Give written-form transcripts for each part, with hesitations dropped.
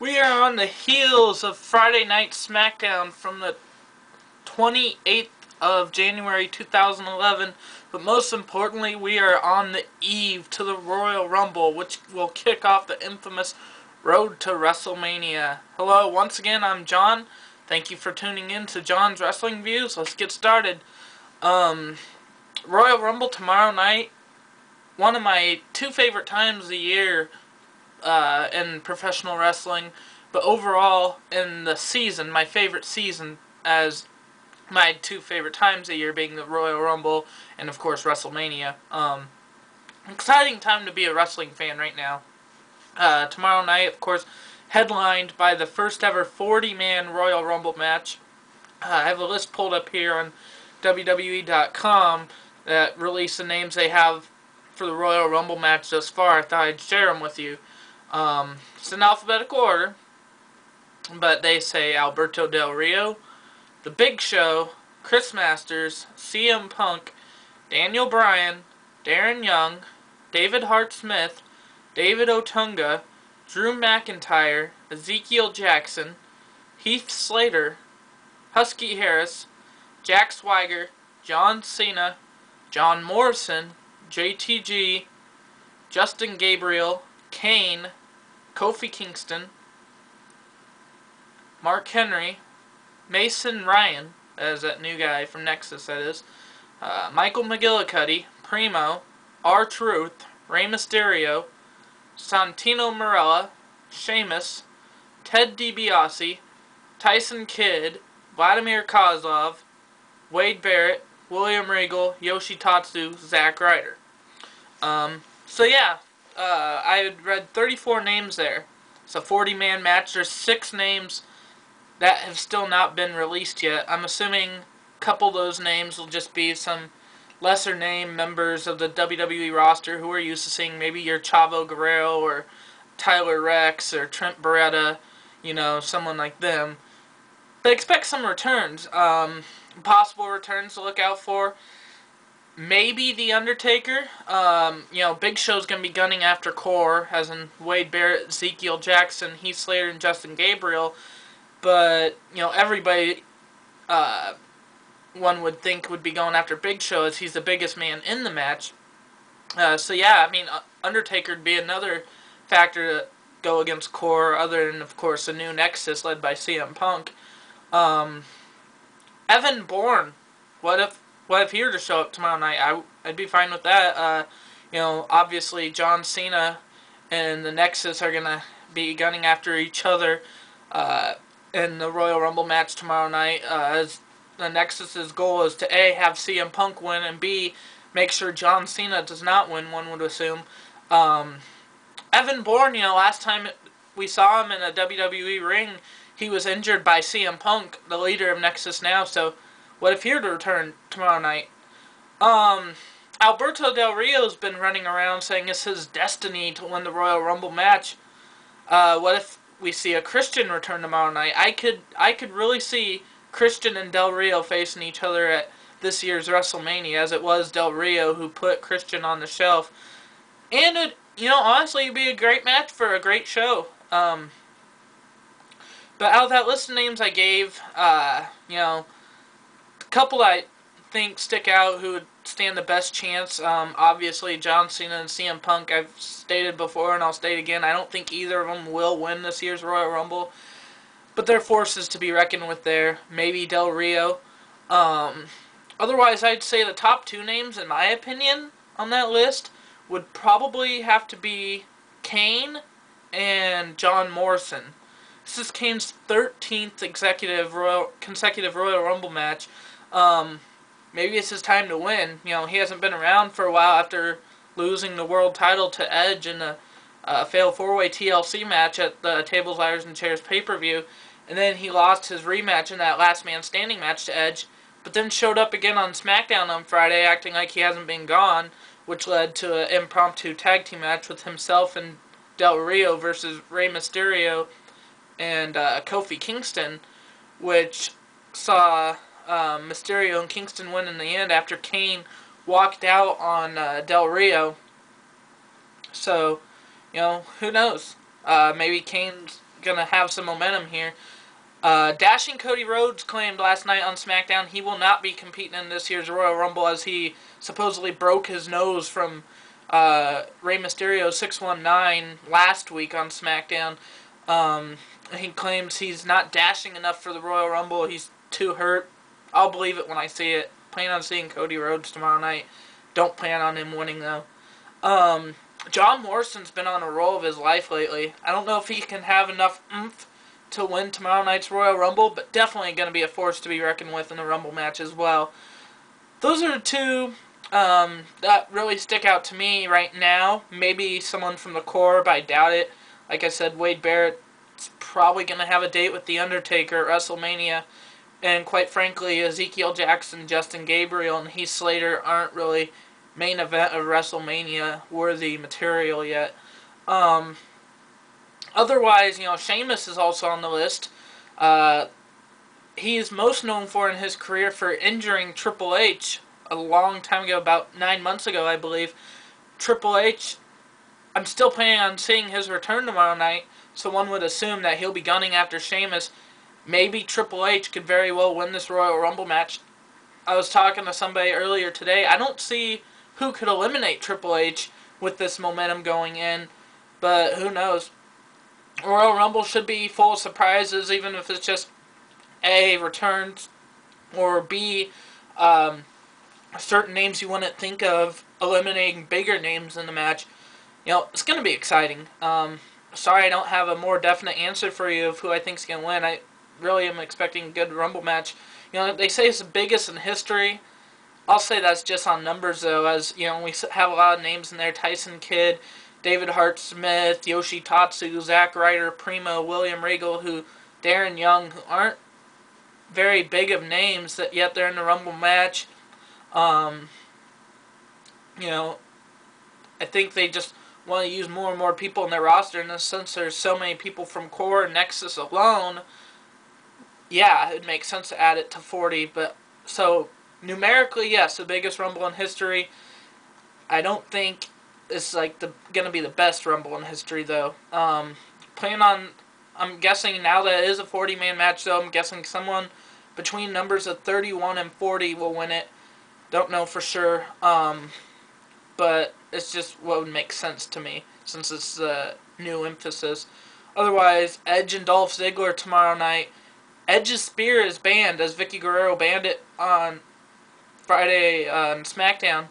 We are on the heels of Friday Night SmackDown from the 28th of January 2011, but most importantly, we are on the eve to the Royal Rumble, which will kick off the infamous road to WrestleMania. Hello, once again, I'm John. Thank you for tuning in to John's Wrestling Views. Let's get started. Royal Rumble tomorrow night, one of my two favorite times of the year in professional wrestling, but overall in the season, my favorite season, as my two favorite times a year being the Royal Rumble and of course WrestleMania. Exciting time to be a wrestling fan right now. Tomorrow night, of course, headlined by the first ever 40-man Royal Rumble match. I have a list pulled up here on WWE.com that released the names they have for the Royal Rumble match thus far. I thought I'd share them with you. It's in alphabetical order, but they say Alberto Del Rio, The Big Show, Chris Masters, CM Punk, Daniel Bryan, Darren Young, David Hart Smith, David Otunga, Drew McIntyre, Ezekiel Jackson, Heath Slater, Husky Harris, Jack Swagger, John Cena, John Morrison, JTG, Justin Gabriel, Kane, Kofi Kingston, Mark Henry, Mason Ryan, as that new guy from Nexus, that is, Michael McGillicuddy, Primo, R-Truth, Rey Mysterio, Santino Marella, Sheamus, Ted DiBiase, Tyson Kidd, Vladimir Kozlov, Wade Barrett, William Regal, Yoshitatsu, Zack Ryder. I had read 34 names there. It's a 40-man match. There's 6 names that have still not been released yet. I'm assuming a couple of those names will just be some lesser name members of the WWE roster who we're used to seeing. Maybe your Chavo Guerrero or Tyler Rex or Trent Beretta, someone like them. But expect some returns. Possible returns to look out for. Maybe The Undertaker. Big Show's going to be gunning after Core, as in Wade Barrett, Ezekiel Jackson, Heath Slater, and Justin Gabriel. But, everybody, one would think would be going after Big Show, as he's the biggest man in the match. Undertaker would be another factor to go against Core, other than, of course, the new Nexus led by CM Punk. Evan Bourne. What if he were to show up tomorrow night? I'd be fine with that. Obviously John Cena and the Nexus are going to be gunning after each other in the Royal Rumble match tomorrow night, as the Nexus's goal is to A, have CM Punk win, and B, make sure John Cena does not win, one would assume. Evan Bourne, last time we saw him in a WWE ring, he was injured by CM Punk, the leader of Nexus now, so what if he were to return tomorrow night? Alberto Del Rio's been running around saying it's his destiny to win the Royal Rumble match. What if we see a Christian return tomorrow night? I could really see Christian and Del Rio facing each other at this year's WrestleMania, as it was Del Rio who put Christian on the shelf. And honestly, it'd be a great match for a great show. But out of that list of names I gave, a couple I think stick out who would stand the best chance. Obviously, John Cena and CM Punk, I've stated before and I'll state again, I don't think either of them will win this year's Royal Rumble. But they're forces to be reckoned with there. Maybe Del Rio. Otherwise, I'd say the top 2 names, in my opinion, on that list would probably have to be Kane and John Morrison. This is Kane's 13th consecutive Royal Rumble match. Maybe it's his time to win. He hasn't been around for a while after losing the world title to Edge in a failed 4-way TLC match at the Tables, Ladders, and Chairs pay-per-view. And then he lost his rematch in that last man standing match to Edge, but then showed up again on SmackDown on Friday acting like he hasn't been gone, which led to an impromptu tag team match with himself and Del Rio versus Rey Mysterio and Kofi Kingston, which saw Mysterio and Kingston win in the end after Kane walked out on Del Rio. So, who knows? Maybe Kane's going to have some momentum here. Dashing Cody Rhodes claimed last night on SmackDown he will not be competing in this year's Royal Rumble as he supposedly broke his nose from Rey Mysterio 619 last week on SmackDown. He claims he's not dashing enough for the Royal Rumble. He's too hurt. I'll believe it when I see it. Plan on seeing Cody Rhodes tomorrow night. Don't plan on him winning, though. John Morrison's been on a roll of his life lately. I don't know if he can have enough oomph to win tomorrow night's Royal Rumble, but definitely going to be a force to be reckoned with in the Rumble match as well. Those are the two that really stick out to me right now. Maybe someone from the core, but I doubt it. Like I said, Wade Barrett's probably going to have a date with The Undertaker at WrestleMania. And quite frankly, Ezekiel Jackson, Justin Gabriel, and Heath Slater aren't really main event of WrestleMania worthy material yet. Otherwise, Sheamus is also on the list. He is most known for in his career for injuring Triple H a long time ago, about 9 months ago, I believe. Triple H, I'm still planning on seeing his return tomorrow night, so one would assume that he'll be gunning after Sheamus. Maybe Triple H could very well win this Royal Rumble match. I was talking to somebody earlier today. I don't see who could eliminate Triple H with this momentum going in, but who knows. Royal Rumble should be full of surprises, even if it's just A, returns, or B, certain names you wouldn't think of eliminating bigger names in the match. It's going to be exciting. Sorry I don't have a more definite answer for you of who I think is going to win. I really am expecting a good Rumble match. They say it's the biggest in history. I'll say that's just on numbers, though, as, we have a lot of names in there. Tyson Kidd, David Hart Smith, Yoshi Tatsu, Zack Ryder, Primo, William Regal, Darren Young, who aren't very big of names, that yet they're in the Rumble match. I think they just want to use more and more people in their roster, and since there's so many people from Core and Nexus alone, yeah, it makes sense to add it to 40, but, so, numerically, yes, the biggest Rumble in history. I don't think it's going to be the best Rumble in history, though. I'm guessing now that it is a 40-man match, though, I'm guessing someone between numbers of 31 and 40 will win it. Don't know for sure, but it's just what would make sense to me, since it's the new emphasis. Otherwise, Edge and Dolph Ziggler tomorrow night. Edge's spear is banned, as Vicky Guerrero banned it on Friday on SmackDown.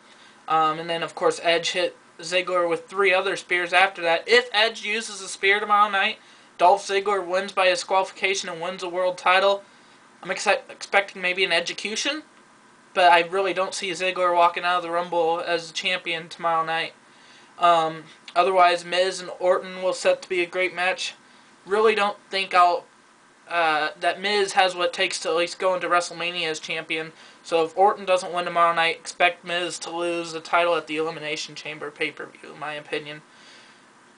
And then, of course, Edge hit Ziggler with 3 other spears after that. If Edge uses a spear tomorrow night, Dolph Ziggler wins by disqualification and wins the world title. I'm expecting maybe an Edge-a-cution, but I really don't see Ziggler walking out of the Rumble as a champion tomorrow night. Otherwise, Miz and Orton will set to be a great match. Really don't think that Miz has what it takes to at least go into WrestleMania as champion. So if Orton doesn't win tomorrow night, expect Miz to lose the title at the Elimination Chamber pay-per-view, in my opinion.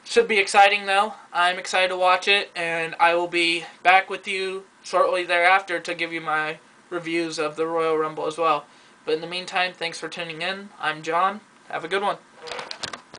Should be exciting, though. I'm excited to watch it, and I will be back with you shortly thereafter to give you my reviews of the Royal Rumble as well. But in the meantime, thanks for tuning in. I'm John. Have a good one.